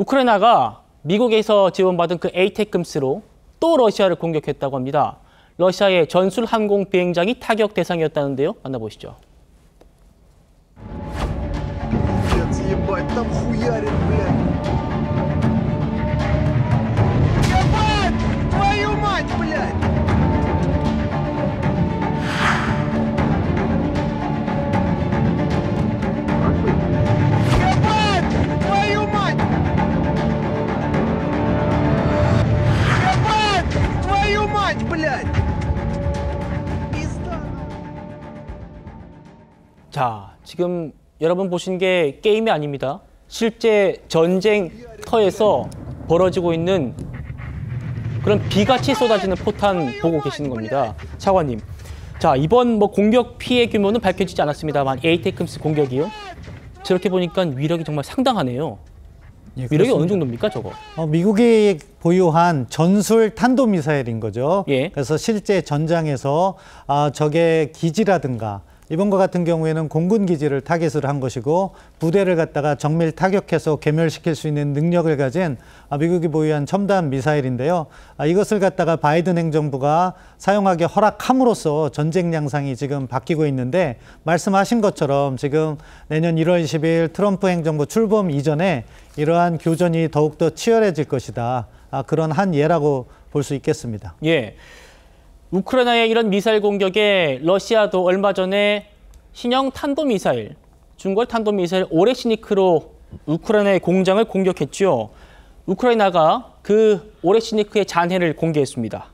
우크라이나가 미국에서 지원받은 그 에이테크스로 또 러시아를 공격했다고 합니다. 러시아의 전술 항공 비행장이 타격 대상이었다는데요. 만나보시죠. 자, 지금 여러분 보신 게 게임이 아닙니다. 실제 전쟁터에서 벌어지고 있는 그런 비같이 쏟아지는 포탄 보고 계시는 겁니다. 차관님. 자, 이번 공격 피해 규모는 밝혀지지 않았습니다만 에이테크스 공격이요. 저렇게 보니까 위력이 정말 상당하네요. 예, 위력이 어느 정도입니까, 저거? 미국이 보유한 전술 탄도미사일인 거죠. 예. 그래서 실제 전장에서 적의 기지라든가 이번과 같은 경우에는 공군 기지를 타겟으로 한 것이고 부대를 갖다가 정밀 타격해서 괴멸시킬 수 있는 능력을 가진 미국이 보유한 첨단 미사일인데요. 이것을 갖다가 바이든 행정부가 사용하기 허락함으로써 전쟁 양상이 지금 바뀌고 있는데 말씀하신 것처럼 지금 내년 1월 20일 트럼프 행정부 출범 이전에 이러한 교전이 더욱더 치열해질 것이다. 그런 한 예라고 볼 수 있겠습니다. 예. 우크라이나의 이런 미사일 공격에 러시아도 얼마 전에 신형 탄도미사일, 중거리 탄도미사일 오레시니크로 우크라이나의 공장을 공격했죠. 우크라이나가 그 오레시니크의 잔해를 공개했습니다.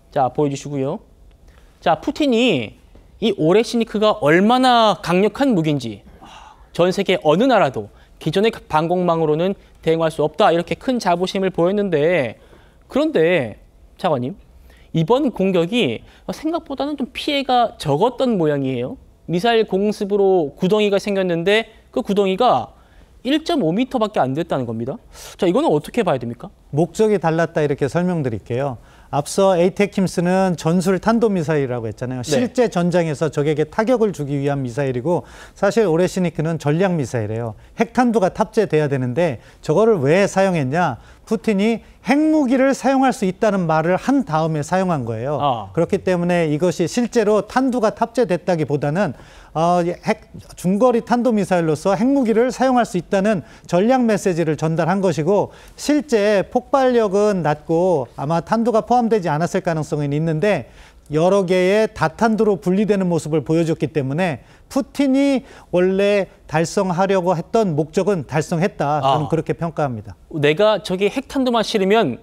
자, 보여주시고요. 자, 푸틴이 이 오레시니크가 얼마나 강력한 무기인지 전 세계 어느 나라도 기존의 방공망으로는 대응할 수 없다. 이렇게 큰 자부심을 보였는데 그런데 차관님, 이번 공격이 생각보다는 좀 피해가 적었던 모양이에요. 미사일 공습으로 구덩이가 생겼는데 그 구덩이가 1.5m밖에 안 됐다는 겁니다. 자, 이거는 어떻게 봐야 됩니까? 목적이 달랐다 이렇게 설명드릴게요. 앞서 에이테킴스는 전술 탄도미사일이라고 했잖아요. 네. 실제 전장에서 적에게 타격을 주기 위한 미사일이고 사실 오레시니크는 전략미사일이에요. 핵탄두가 탑재돼야 되는데 저거를 왜 사용했냐? 푸틴이 핵무기를 사용할 수 있다는 말을 한 다음에 사용한 거예요. 그렇기 때문에 이것이 실제로 탄두가 탑재됐다기보다는 중거리 탄도미사일로서 핵무기를 사용할 수 있다는 전략 메시지를 전달한 것이고 실제 폭발력은 낮고 아마 탄두가 포함되지 않았을 가능성은 있는데 여러 개의 다탄두로 분리되는 모습을 보여줬기 때문에 푸틴이 원래 달성하려고 했던 목적은 달성했다. 저는 그렇게 평가합니다. 내가 저기 핵탄두만 실으면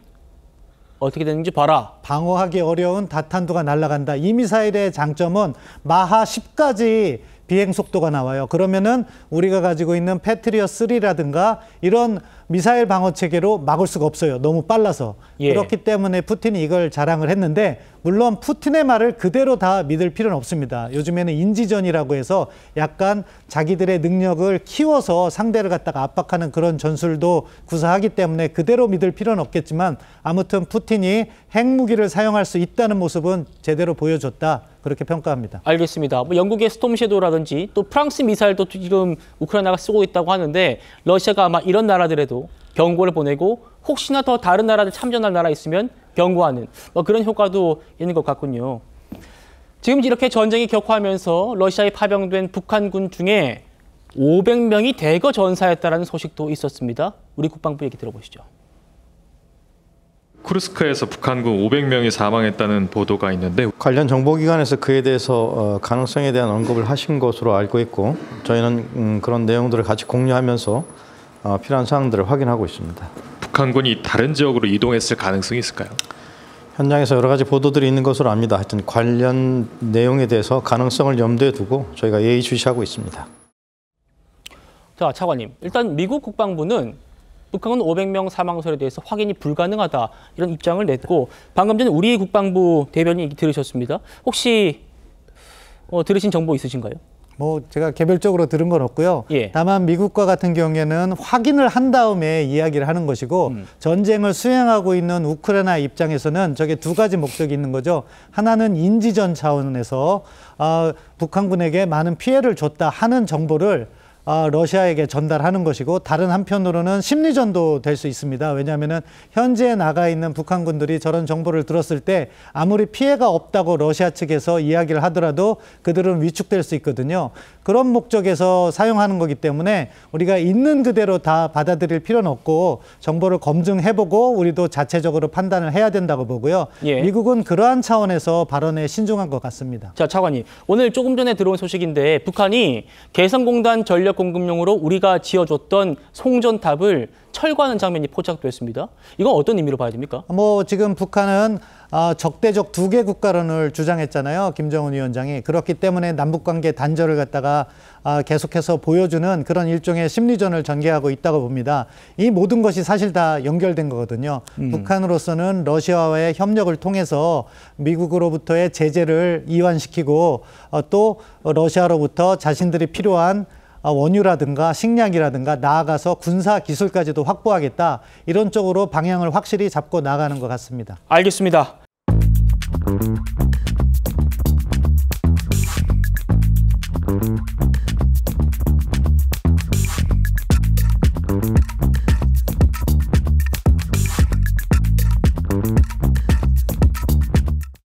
어떻게 되는지 봐라. 방어하기 어려운 다탄두가 날아간다. 이 미사일의 장점은 마하 10까지 비행 속도가 나와요. 그러면은 우리가 가지고 있는 패트리엇 3라든가 이런 미사일 방어 체계로 막을 수가 없어요. 너무 빨라서. 예. 그렇기 때문에 푸틴이 이걸 자랑을 했는데 물론 푸틴의 말을 그대로 다 믿을 필요는 없습니다. 요즘에는 인지전이라고 해서 약간 자기들의 능력을 키워서 상대를 갖다가 압박하는 그런 전술도 구사하기 때문에 그대로 믿을 필요는 없겠지만 아무튼 푸틴이 핵무기를 사용할 수 있다는 모습은 제대로 보여줬다. 그렇게 평가합니다. 알겠습니다. 영국의 스톰섀도우라든지 또 프랑스 미사일도 지금 우크라이나가 쓰고 있다고 하는데 러시아가 아마 이런 나라들에도 경고를 보내고 혹시나 더 다른 나라들 참전할 나라 있으면 경고하는 그런 효과도 있는 것 같군요. 지금 이렇게 전쟁이 격화하면서 러시아에 파병된 북한군 중에 500명이 대거 전사했다는 소식도 있었습니다. 우리 국방부 얘기 들어보시죠. 쿠르스크에서 북한군 500명이 사망했다는 보도가 있는데 관련 정보기관에서 그에 대해서 가능성에 대한 언급을 하신 것으로 알고 있고 저희는 그런 내용들을 같이 공유하면서 필요한 사항들을 확인하고 있습니다. 북한군이 다른 지역으로 이동했을 가능성이 있을까요? 현장에서 여러 가지 보도들이 있는 것으로 압니다. 하여튼 관련 내용에 대해서 가능성을 염두에 두고 저희가 예의주시하고 있습니다. 자, 차관님, 일단 미국 국방부는 북한군 500명 사망설에 대해서 확인이 불가능하다 이런 입장을 냈고 방금 전에 우리 국방부 대변인 얘기 들으셨습니다. 혹시 들으신 정보 있으신가요? 제가 개별적으로 들은 건 없고요. 예. 다만 미국과 같은 경우에는 확인을 한 다음에 이야기를 하는 것이고 전쟁을 수행하고 있는 우크라이나 입장에서는 저게 두 가지 목적이 있는 거죠. 하나는 인지전 차원에서 북한군에게 많은 피해를 줬다 하는 정보를 러시아에게 전달하는 것이고 다른 한편으로는 심리전도 될 수 있습니다. 왜냐하면 현지에 나가 있는 북한군들이 저런 정보를 들었을 때 아무리 피해가 없다고 러시아 측에서 이야기를 하더라도 그들은 위축될 수 있거든요. 그런 목적에서 사용하는 거기 때문에 우리가 있는 그대로 다 받아들일 필요는 없고 정보를 검증해보고 우리도 자체적으로 판단을 해야 된다고 보고요. 예. 미국은 그러한 차원에서 발언에 신중한 것 같습니다. 자, 차관님. 오늘 조금 전에 들어온 소식인데 북한이 개성공단 전력 공급용으로 우리가 지어줬던 송전탑을 철거하는 장면이 포착됐습니다. 이건 어떤 의미로 봐야 됩니까? 지금 북한은 적대적 두 개 국가론을 주장했잖아요. 김정은 위원장이. 그렇기 때문에 남북관계 단절을 갖다가 계속해서 보여주는 그런 일종의 심리전을 전개하고 있다고 봅니다. 이 모든 것이 사실 다 연결된 거거든요. 북한으로서는 러시아와의 협력을 통해서 미국으로부터의 제재를 이완시키고 또 러시아로부터 자신들이 필요한 원유라든가 식량이라든가 나아가서 군사 기술까지도 확보하겠다. 이런 쪽으로 방향을 확실히 잡고 나가는 것 같습니다. 알겠습니다.